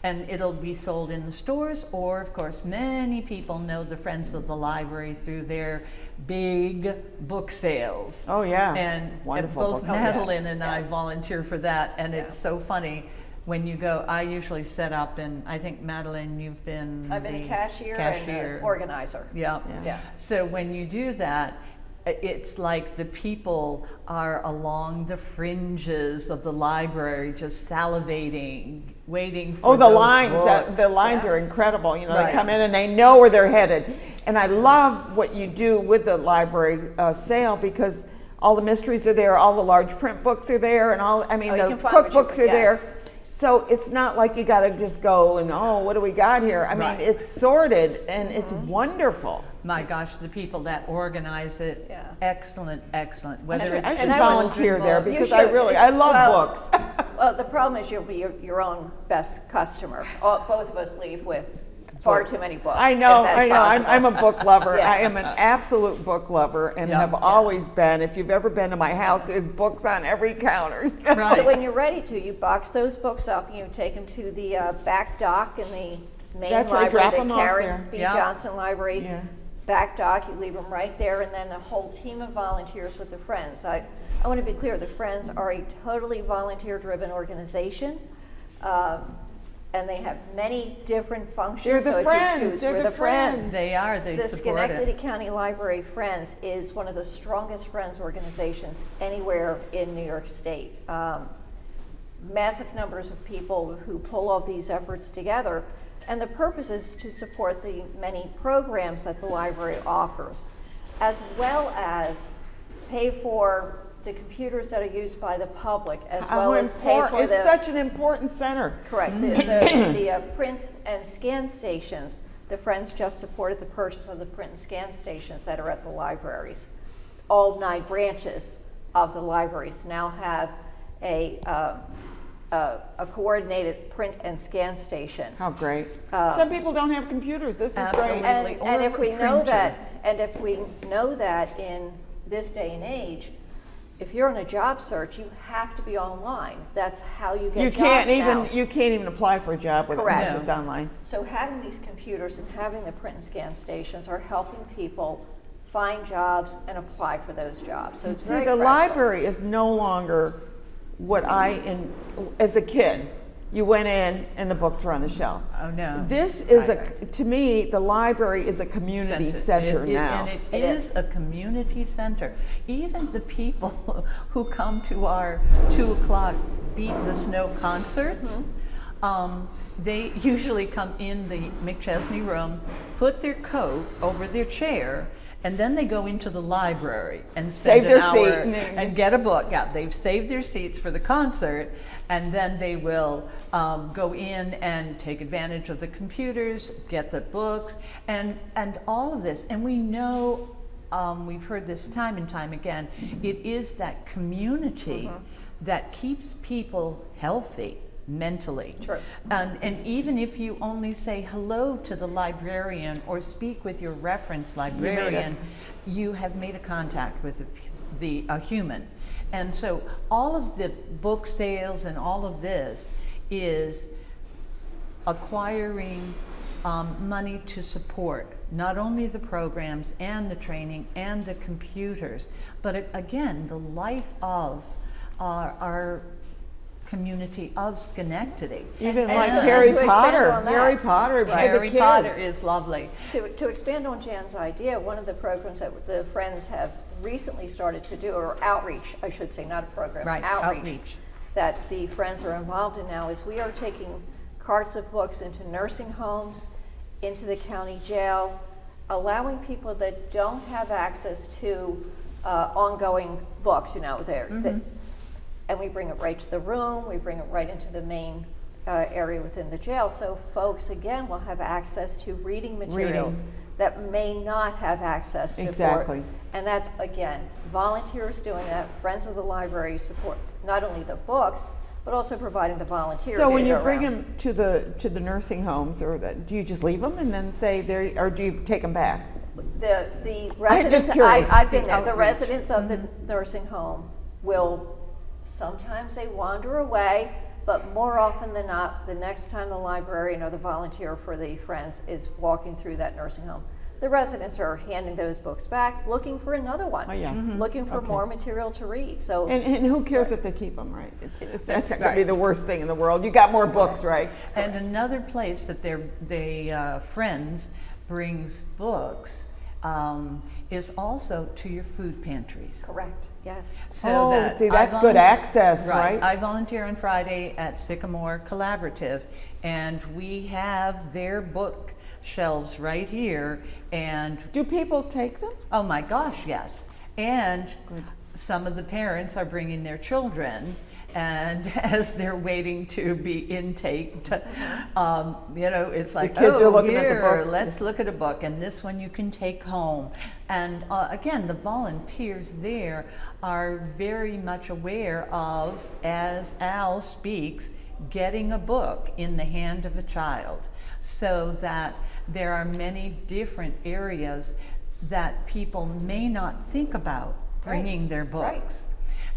and it'll be sold in the stores, or of course many people know the Friends of the Library through their big book sales. Oh, yeah. And Wonderful both book sales. Madeline and I Yes. volunteer for that, and it's so funny when you go. I usually set up, and I think Madeline, you've been I've been the a cashier and an organizer. Yeah. Yeah. So when you do that, it's like the people are along the fringes of the library, just salivating, waiting for Oh, the those lines! books. The lines are incredible. You know, Right. they come in and they know where they're headed. And I love what you do with the library sale because all the mysteries are there, all the large print books are there, and all. I mean, Oh, you the can find what you- cookbooks are there. yes. So it's not like you got to just go and what do we got here? I mean, Right. it's sorted and it's Mm-hmm. wonderful. My gosh, the people that organize it, Yeah. excellent, excellent. I Whether should, it's I the should and I would- volunteer there children's because You I should. really I love Well, books. Well, the problem is you'll be your own best customer. Both of us leave with far too many books. I know, if that's I know. I'm possible. a book lover. Yeah. I am an absolute book lover and Yeah. have always been. If you've ever been to my house, there's books on every counter. Right. So when you're ready to, you box those books up and you take them to the back dock in the main That's right, library, drop the 'em off Karen there. B. Yeah. Johnson Library. Yeah. Back dock, you leave them right there, and then a whole team of volunteers with the Friends. I want to be clear, the Friends are a totally volunteer-driven organization. And they have many different functions. They're the so if Friends, you choose, they're we're the the Friends. They are, they The support Schenectady it. County Library Friends is one of the strongest Friends organizations anywhere in New York State. Massive numbers of people who pull all these efforts together, and the purpose is to support the many programs that the library offers, as well as pay for the computers that are used by the public, as well as pay for It's such an important center. Correct. The print and scan stations, the Friends just supported the purchase of the print and scan stations that are at the libraries. All 9 branches of the libraries now have a a coordinated print and scan station. How great. Some people don't have computers. This is Absolutely. great. And Or if we a know printer. that, and if we know that in this day and age, if you're on a job search, you have to be online. That's how you get You jobs now. can't even apply for a job with Correct. unless it's online. So having these computers and having the print and scan stations are helping people find jobs and apply for those jobs. So it's See, very the practical. library is no longer what as a kid, you went in and the books were on the shelf. Oh, no. This is to me, the library is a community center now. And it is a community center. Even the people who come to our 2 o'clock Beat the Snow concerts, they usually come in the McChesney room, put their coat over their chair, and then they go into the library and spend Save their an hour seat and get a book. Yeah, they've saved their seats for the concert, and then they will go in and take advantage of the computers, get the books, and all of this. And we know, we've heard this time and time again, it is that community that keeps people healthy mentally. True. And even if you only say hello to the librarian or speak with your reference librarian, you have made a contact with a human. And so all of the book sales and all of this is acquiring money to support not only the programs and the training and the computers, but again, the life of our community of Schenectady. Even And like to Harry expand Potter. on that. Harry Potter for the Harry kids. Potter is lovely. To expand on Jan's idea, one of the programs that the Friends have recently started to do, or outreach, I should say, not a program, Right, outreach. that the Friends are involved in now is we are taking carts of books into nursing homes, into the county jail, allowing people that don't have access to ongoing books, and we bring it right to the room, we bring it right into the main area within the jail, so folks, again, will have access to reading materials that may not have access before. Exactly. And that's, again, volunteers doing that, Friends of the Library support not only the books, but also providing the volunteers. So when to you go bring around. them to the nursing homes, do you just leave them and then say there, or do you take them back? The residents, curious. I've been there, the Outreach. residents of the nursing home will, sometimes they wander away, but more often than not, the next time the librarian or the volunteer for the Friends is walking through that nursing home, the residents are handing those books back, looking for another one. Oh, yeah. Looking for Okay. more material to read, so. And who cares if they keep them, right? That's not going to be the worst thing in the world. You got more books, right? And another place that they Friends brings books is also to your food pantries. Correct, yes. So see, that's good access, right? I volunteer on Friday at Sycamore Collaborative, and we have their book shelves right here, and Do people take them? oh my gosh, yes. And some of the parents are bringing their children, and as they're waiting to be intaked, it's like, kids are looking at the here, books. let's look at a book, and this one you can take home. And again, the volunteers there are very much aware of, as Al speaks, getting a book in the hand of a child, so that there are many different areas that people may not think about bringing their books.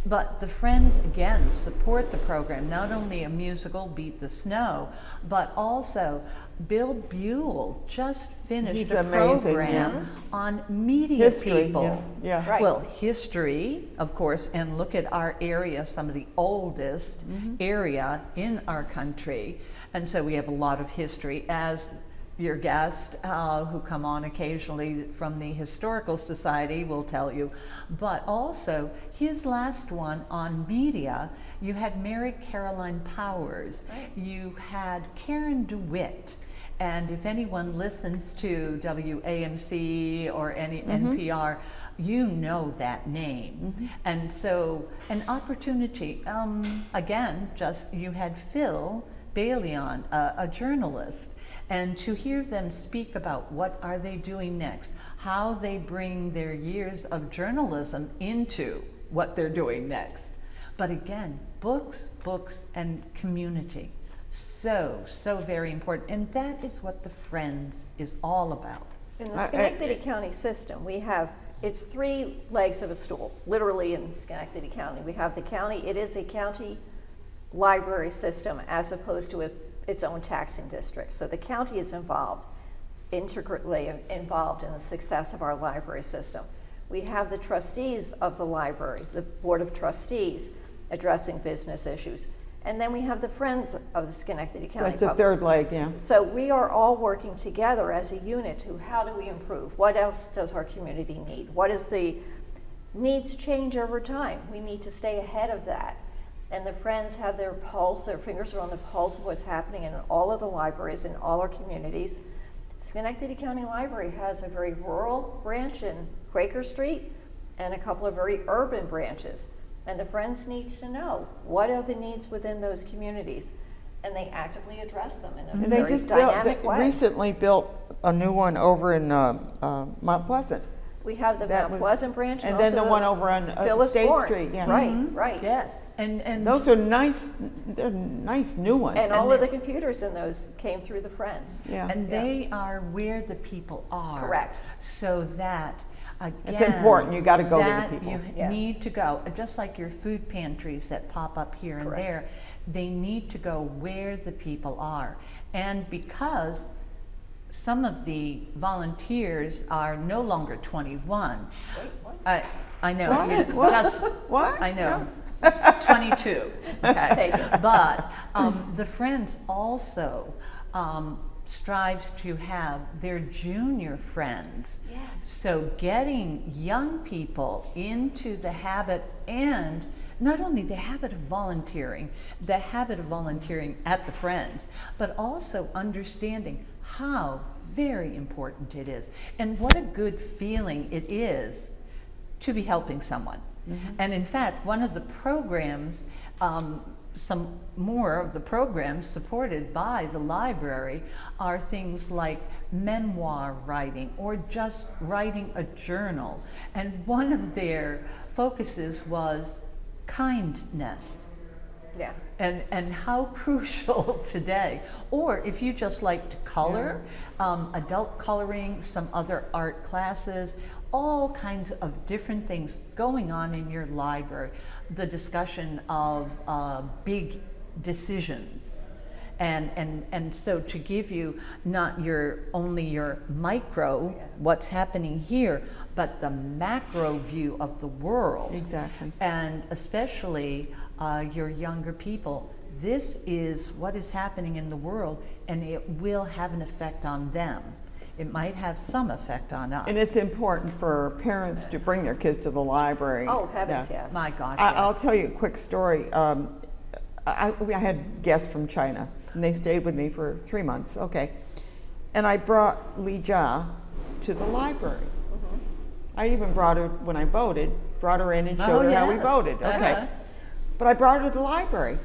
But the Friends, again, support the program, not only a musical, Beat the Snow, but also Bill Buell just finished He's a amazing, program on media History, people. yeah. Right. Well, history, of course, and look at our area, some of the oldest area in our country. And so we have a lot of history, as your guest, who come on occasionally from the Historical Society, will tell you. But also, his last one on media, you had Mary Caroline Powers, you had Karen DeWitt, and if anyone listens to WAMC or any NPR, you know that name. And so, an opportunity, again, just you had Phil Bailey on, a journalist, and to hear them speak about what are they doing next, how they bring their years of journalism into what they're doing next, But again, books, and community. So very important. And that is what the Friends is all about. In the Schenectady County system, we have, it's 3 legs of a stool, literally in Schenectady County. We have the county, it is a county library system as opposed to its own taxing district. So the county is integrally involved in the success of our library system. We have the trustees of the library, the Board of Trustees, addressing business issues. And then we have the Friends of the Schenectady So County. that's a third leg, yeah. So we are all working together as a unit to how do we improve? What else does our community need? What is the needs change over time? We need to stay ahead of that. And the Friends have their pulse, their fingers are on the pulse of what's happening in all of the libraries in all our communities. Schenectady County Library has a very rural branch in Quaker Street and a couple of very urban branches. And the Friends need to know what are the needs within those communities, and they actively address them in a And they very just dynamic way. recently built a new one over in Mount Pleasant. We have the That Mount was- Pleasant branch, and then also the one over on Phyllis State Bourne. Street, yeah. Right. Yes. And Those are nice, they're nice new ones. And all of the computers in those came through the Friends. Yeah. And they are where the people are. Correct. So that, again, It's important. You gotta go to the that people. You Yeah. need to go, just like your food pantries that pop up here and Correct. there, they need to go where the people are. And because some of the volunteers are no longer 21. I know. What? you What? Just, What? I know. 22. Okay. Take it. But the Friends also strives to have their junior friends. Yes. So getting young people into the habit, and not only the habit of volunteering at the Friends, but also understanding how very important it is and what a good feeling it is to be helping someone. And in fact, one of the programs, some more of the programs supported by the library are things like memoir writing or just writing a journal. And one of their focuses was kindness. Yeah. And how crucial today. Or if you just like to color, adult coloring, some other art classes, all kinds of different things going on in your library. The discussion of big decisions. And so to give you not only your micro, what's happening here, but the macro view of the world. Exactly. And especially your younger people. This is what is happening in the world, and it will have an effect on them. It might have some effect on us. And it's important for parents to bring their kids to the library. Oh, heavens, yes. My gosh, I'll yes. tell you a quick story. I had guests from China, and they stayed with me for 3 months. Okay. And I brought Li Jia to the library. I even brought her, when I voted, brought her in and showed her how we yes. voted. Okay. Uh-huh. But I brought her to the library.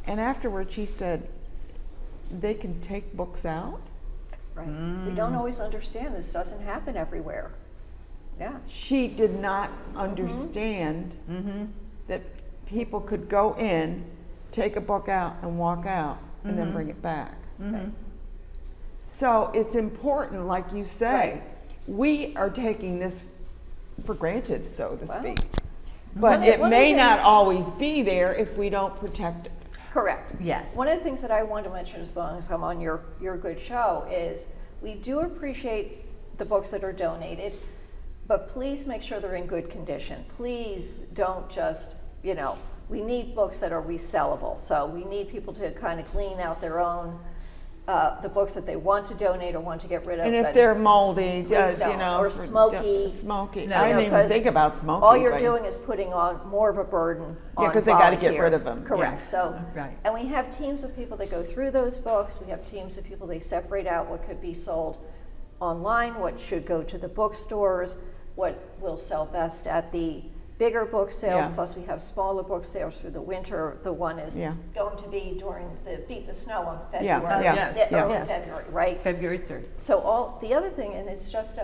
And afterwards she said, they can take books out? Right. We don't always understand this doesn't happen everywhere. Yeah. She did not understand that people could go in, take a book out, and walk out, and then bring it back. So it's important, like you say, Right. we are taking this for granted, so to Well, speak. But one it of the may not things- always be there if we don't protect it. Correct. Yes. One of the things that I want to mention, as long as I'm on your good show, is we do appreciate the books that are donated, but please make sure they're in good condition. Please don't just, we need books that are resellable. So we need people to kind of clean out their own, the books that they want to donate or want to get rid of. And if but they're moldy, please don't. Or smoky. Smoky. No, I didn't even 'cause think about smoky. all you're but- doing is putting on more of a burden on Yeah, 'cause they gotta get rid volunteers. of them, Correct. yeah. So, Right. and we have teams of people that go through those books. We have teams of people, they separate out what could be sold online, what should go to the bookstores, what will sell best at the bigger book sales. Yeah. Plus we have smaller book sales through the winter. The one is Yeah. going to be during the Beat the Snow on Yeah, February. yeah, yeah. Early Yes. February, right? February 3rd. So all the other thing, and it's just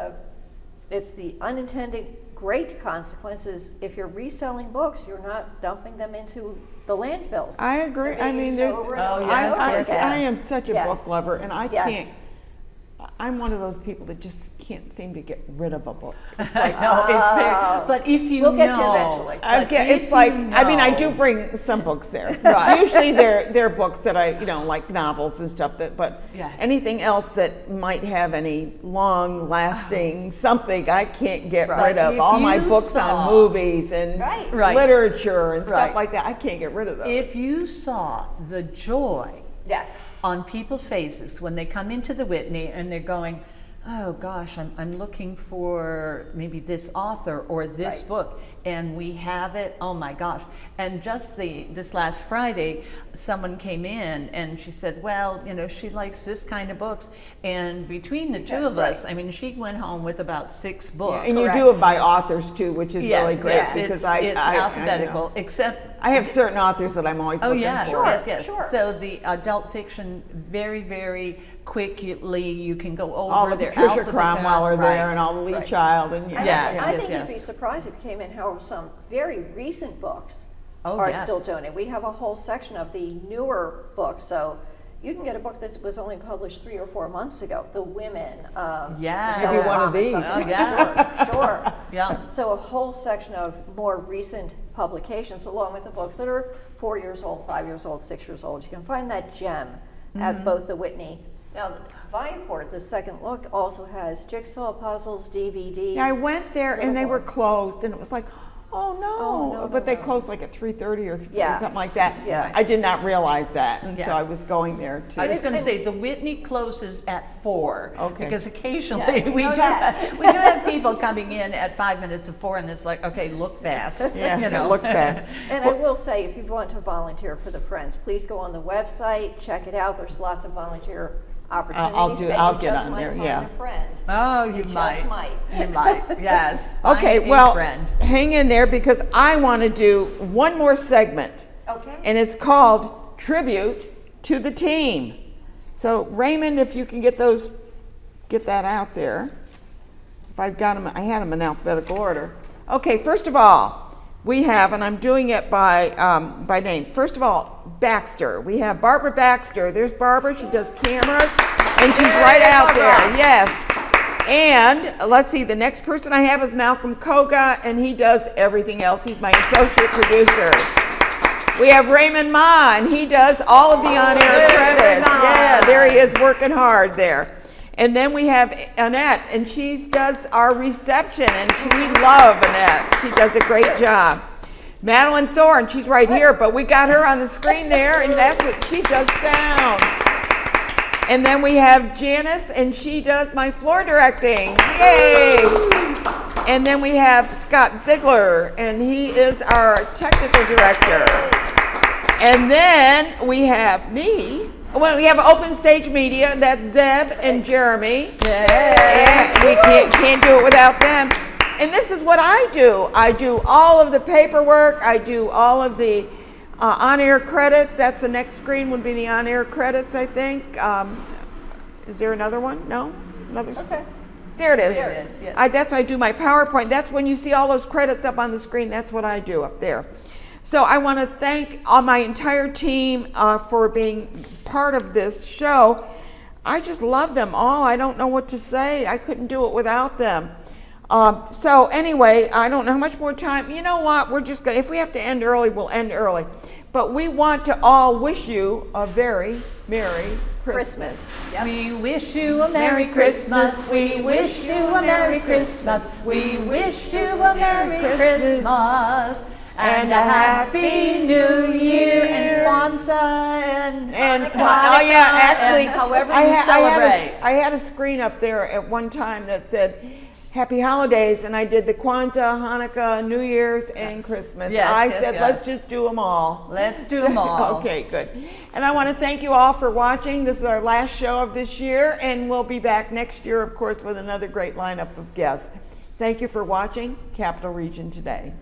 it's the unintended great consequence is if you're reselling books, you're not dumping them into the landfills. I agree. They're I being mean, used over and Oh, over yes, and over yes, again. I am such a Yes. book lover, and I Yes. can't. I'm one of those people that just can't seem to get rid of a book. I know, it's very, but if you We'll know. get you eventually. but It's if like, you I mean, I do know- bring some books there. Right. Usually they're books that I, like novels and stuff but Yes. anything else that might have any long lasting something I can't get Right. rid of. If All my you books saw- on movies and Right. Right. literature and stuff Right. like that, I can't get rid of those. If you saw the joy Yes. on people's faces when they come into the Whitney and they're going, oh gosh, I'm looking for maybe this author or this Right. book, and we have it, oh my gosh. And just this last Friday, someone came in and she said, well, she likes this kind of books, and between the two of us, I mean, she went home with about 6 books. And you do it by authors too, which is really great yes, because it's alphabetical, except I have certain authors that I'm always oh looking yes, for. yes. Sure. So the adult fiction, very, very quickly, you can go over All the their Patricia alphabet Cromwell are right. there, and all the Lee Right. Child, and Yes. I think yes. you'd be surprised if you came in how some very recent books Oh, are yes. still donated. We have a whole section of the newer books, so you can get a book that was only published 3 or 4 months ago. The Women. Yes. Michelle Maybe one of Obama, these. something. Oh, yes. Sure. Yeah. So a whole section of more recent publications, along with the books that are 4 years old, 5 years old, 6 years old. You can find that gem at both the Whitney. Now, the Viaport, the second look, also has jigsaw puzzles, DVDs. Yeah, I went there and they were Little closed, and it was like, oh no! Oh, no, but they no. closed like at 3:30 or 3, Yeah. something like that. Yeah. I did not realize that, and Yes. so I was going there to. I was going to say the Whitney closes at 4. Okay. Because occasionally Yeah, we know do that. we do have people coming in at 5 minutes of 4, and it's like, okay, look fast. Yeah, look bad. And I will say, if you want to volunteer for the Friends, please go on the website, check it out. There's lots of volunteer opportunities. but I'll you get just on might there, find yeah. a friend. Oh, You you just might. might. You might. Yes. Find Okay, a well, friend. hang in there because I want to do one more segment. Okay. And it's called Tribute to the Team. So Raymond, if you can get that out there. If I've got them, I had them in alphabetical order. Okay, first of all, we have, and I'm doing it by name. First of all, Baxter. We have Barbara Baxter. There's Barbara. She does cameras, and she's right out there. Yes. And let's see, the next person I have is Malcolm Koga, and he does everything else. He's my associate producer. We have Raymond Ma, and he does all of the on-air credits. Yeah, there he is working hard there. And then we have Annette, and she does our reception, and we love Annette. She does a great job. Madeline Thorne, she's right here, but we got her on the screen there, and that's what she does sound. And then we have Janice, and she does my floor directing. Yay! And then we have Scott Ziegler, and he is our technical director. And then we have me. Well, we have Open Stage Media, that's Zeb and Jeremy. Yeah, we can't do it without them. And this is what I do. I do all of the paperwork. I do all of the on-air credits. That's the next screen would be the on-air credits, I think. Is there another one? No? Another screen? Okay. There it is. There it is, yes. That's why I do my PowerPoint. That's when you see all those credits up on the screen. That's what I do up there. So I want to thank my entire team for being part of this show. I just love them all. I don't know what to say. I couldn't do it without them. So anyway, I don't know how much more time. You know what? We're just going to, if we have to end early, we'll end early. But we want to all wish you a very Merry Christmas. We wish you a Merry Christmas. We wish you a Merry Christmas. We wish you a Merry Christmas. And a Happy New Year and Kwanzaa and Oh yeah, actually, and however I you celebrate. I had a screen up there at one time that said Happy Holidays, and I did the Kwanzaa, Hanukkah, New Year's, and Christmas. Yes, I yes, said, yes. let's just do them all. Let's do them all. Okay, good. And I want to thank you all for watching. This is our last show of this year, and we'll be back next year, of course, with another great lineup of guests. Thank you for watching Capital Region Today.